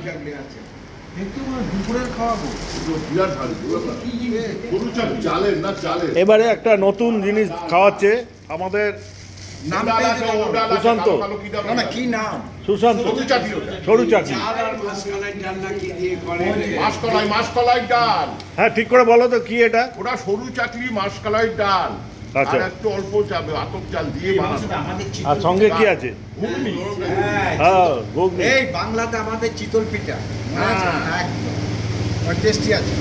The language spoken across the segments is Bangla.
চাকরি আছে দুপুরের খাওয়াবো গরু চাকরি চালের না চালের। এবারে একটা নতুন জিনিস খাওয়াচ্ছে আমাদের সুশান্ত। না কি নাম? সুশান্ত সরু চাকরি। মাসকলাই ডাল। হ্যাঁ ঠিক করে বলো তো কি এটা? ওটা সরু চাকরি মাসকলাই ডাল আচ্ছা। আর একটু অল্প চাল আতপ চাল দিয়ে বানানো। আর সঙ্গে কি আছে? ঘুগনি। হ্যাঁ ঘুগনি। এই বাংলাতে আমাদের চিতল পিঠা একদম টেস্টি আছে।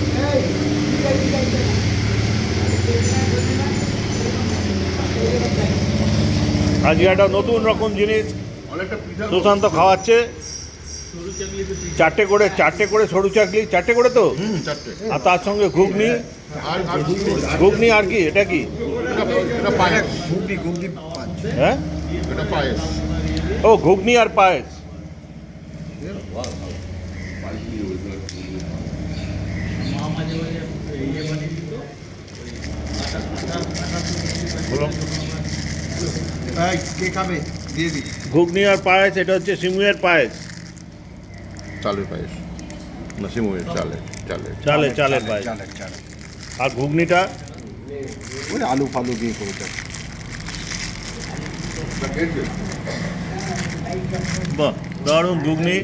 আজকে একটা নতুন রকম জিনিস অনেকটা পিঠা সুশান্ত খাওয়াচ্ছে। চারটে করে সরু চাকলি, চারটে করে তো। চারটে আর তার সঙ্গে ঘুগনি। আর ঘুগনি আর কি এটা কি? এটা পায়েস। ঘুগনি হ্যাঁ এটা পায়েস। ও ঘুগনি আর পায়েস। কে খাবে দিয়ে দি। ঘুগনি আর পায়েস, এটা হচ্ছে সিমুয়ের পায়েস। চালের পায়েস না সিমুয়ের চালের চালের চালের পায়েস। আর ঘুগনিটা ওই আলু ফালু দিয়ে করেছে। বাহ দারুণ ঘুগনি।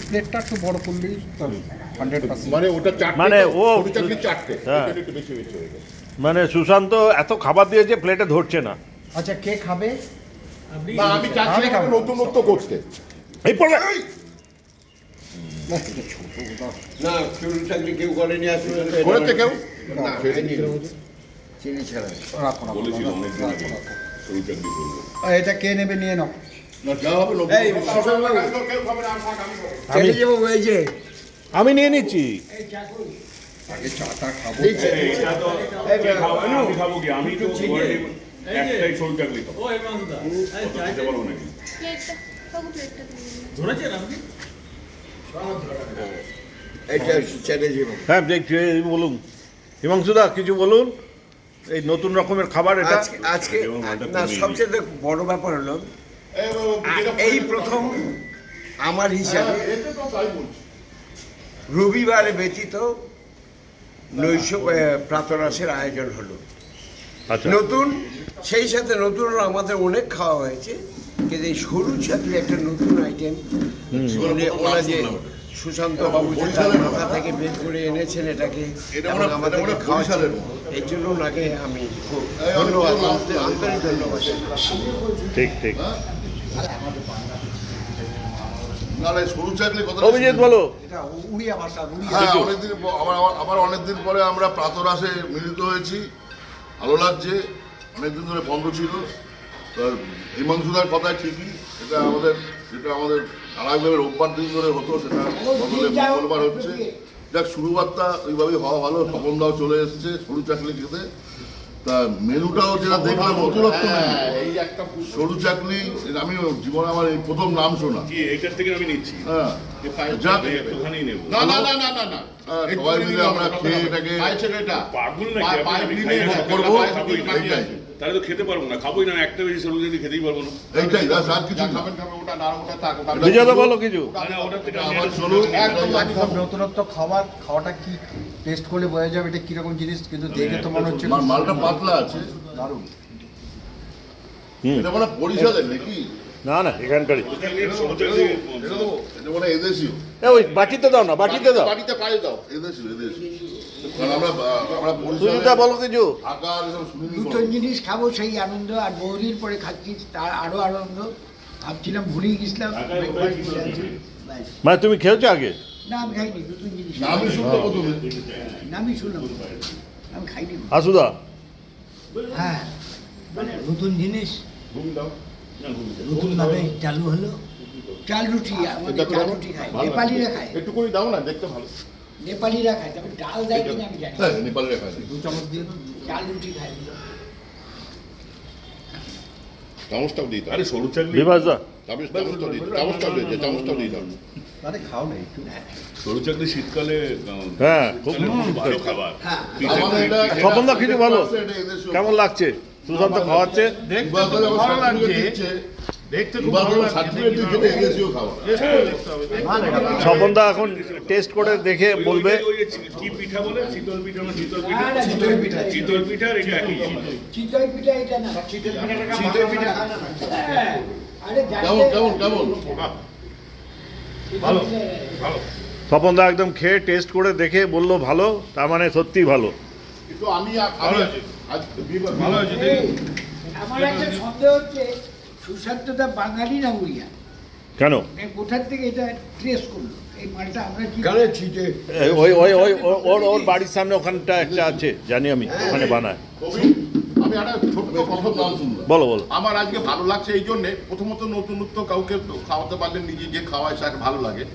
প্লেটটা একটু বড় করলেই 100%। মানে ওটা চারটে, মানে ও সরু চাকরি চারটে। হ্যাঁ। এটা একটু বেশি বেশি হয়ে গেছে। মানে সুশান্ত এত খাবার দিয়েছে প্লেটে ধরছে না। আচ্ছা কে খাবে? না আমি চাচ্ছি একটা নতুনত্ব করতে। এই পড়বে। না সরু চাকরি কেউ করেনি আসলে করেছে কেউ? না চিনি ছাড়া রাখো না, সরু চাকরি করবো। এটা কে নেবে নিয়ে নাও। না যা হবে এই কেউ খাবে না, থাক আমি খাবো। চলে যাবো এই যে আমি নিয়ে নিচ্ছি। আগে চাটা খাবো। আমি খাবো কি? আমি তো একটাই সরু চাকরি খাবো। খেতে পারবো নাকি? এটা চলে যাবো হ্যাঁ দেখছি বলুন হিমাংশুদা কিছু বলুন। এই নতুন রকমের খাবার এটা। আজকে না সবচেয়ে বড় ব্যাপার হলো এই প্রথম আমার হিসাবে রবিবারে ব্যতীত নৈশ প্রাতরাশের আয়োজন হলো। আচ্ছা নতুন সেই সাথে নতুন আমাদের অনেক খাওয়া হয়েছে, কিন্তু এই সরু চাকরি একটা নতুন আইটেম ওরা যে সুশান্ত বাবু যে তার মাথা থেকে বের করে এনেছেন এটাকে এবং আমাদেরকে খাওয়াচ্ছেন, এই জন্য ওনাকে আমি খুব ধন্যবাদ, আন্তরিক ধন্যবাদ। ঠিক ঠিক। না না সরু চাকরি কথা অভিজিৎ বলো। এটা উড়িয়া ভাষা, হ্যাঁ অনেকদিন আবার অনেকদিন পরে আমরা প্রাতরাশে মিলিত হয়েছি, ভালো লাগছে। অনেকদিন ধরে বন্ধ ছিল। হিমাংশুদার কথাই ঠিকই, যেটা আমাদের ধারাবাহিকভাবে রোববার দিন ধরে হতো সেটা বদলে মঙ্গলবার হচ্ছে। যাক শুরুবারটা ওইভাবেই হওয়া ভালো। স্বপনদাও চলে এসছে সরু চাকরি খেতে। তা মেনুটাও যেটা দেখলাম নতুনত্ব মেনু। সরু চাকরি আমি জীবনে আমার এই প্রথম নাম শোনা। কি এইটার থেকে আমি নিচ্ছি? হ্যাঁ যাক একটুখানি নেবো। না না না না না না সবাই মিলে আমরা খেয়ে এটাকে পাগল নাকি আপনি? আমি খাই না, করবো। খাবোই না। এইটাই তাহলে তো খেতে পারবো না, খাবোই না, একটা বেশি সরু চাকরি খেতেই পারবো না। এইটাই আর কিছু খাবেন বিজয়দা বলো কিছু। না ওটার থেকে আমি আমার একটা চলো একদম নতুনত্ব খাওয়াটা কি টেস্ট করলে বোঝা যাবে এটা কিরকম জিনিস, কিন্তু দেখে তো মনে হচ্ছে মালটা পাতলা আছে। দারুণ। এটা মানে বরিশালের নাকি? না না এখানকারই। সরু চাকরি এটা মানে এদেশীয়। ওই বাটিতে দাও না, বাটিতে দাও। বাড়িতে পায়ে দাও এদেশীয়। কারণ আমরা সুজিতা বলো কিছু। আকার এসব শুনিনি দুটো কখনো। জিনিস খাবো সেই আনন্দ, আর বহুদিন পরে খাচ্ছি তার আরো আনন্দ। ভাবছিলাম ভুলেই গেছিলাম breakfast করে আছি। ব্যাস। মানে তুমি খেয়েছো আগে? না আমি খাইনি, নতুন জিনিস না, আমি শুনতে প্রথমে নামই শুনলাম, আমি খাইনি। আসুদা হ্যাঁ নতুন জিনিস ঘুম দাও। নতুন ভাবে চালু হলো। চাল রুটি, আমাদের চাল রুটি খায়, নেপালিরা খায়, একটু করে দাও না, দেখতে ভালো। নেপালিরা খায়, তবে ডাল দেয় কিনা আমি জানি না। হ্যাঁ নেপালের খায়। 2 চামচ দিয়ে দাও। চাল রুটি খায়। চামচটাও দিই দাও। আরে সরু চাকরি বিভাসদা চামচটাও দিই দাও। আরে খাও না একটু। সরু চাকরি শীতকালে হ্যাঁ খুব খুব ভালো খাবার। হ্যাঁ আমাদের এটা স্বপনদা কিছু বলো। এটা এদেশীয়। কেমন লাগছে সুশান্ত খাওয়াচ্ছে? বিভাগের আবার ভালো সবকিছু লাগছে। দিচ্ছে। দেখতে খুব এবার ভালো লাগছে সার্টিফিকেট খেলে এদেশীয় খাবার টেস্ট করে দেখতে হবে স্বপনদা এখন টেস্ট করে দেখে বলবে। ওই যে কি পিঠা বলে শীতল পিঠা না শীতল না, না, চিতই পিঠা। শীতল পিঠার এটা একই জিনিস। চিতই পিঠা এটা না চিতই পিঠা হ্যাঁ, আরে কেমন কেমন কেমন ভালো ভালো স্বপনদা একদম খেয়ে টেস্ট করে দেখে বললো ভালো, তার মানে সত্যিই ভালো। কিন্তু আমি ভালো আছে। আজ ভালো আছে এই, আমার একটা সন্দেহ হচ্ছে সুশান্তটা বাঙালি না উড়িয়া কেন? কোথার থেকে এটা ট্রেস করলো এই মালটা আমরা কি কানে ছিটে ওই ওই ওই ওর ওর বাড়ির সামনে ওখানটা একটা আছে, জানি আমি, ওখানে বানায়। কবি, আমি একটা ছোট্ট কথা নাম শুনলাম। বলো বলো। আমার আজকে ভালো লাগছে এই জন্যে, প্রথমত নতুনত্ব কাউকে খাওয়াতে পারলে নিজে যে খাওয়ায় সেটা ভালো লাগে।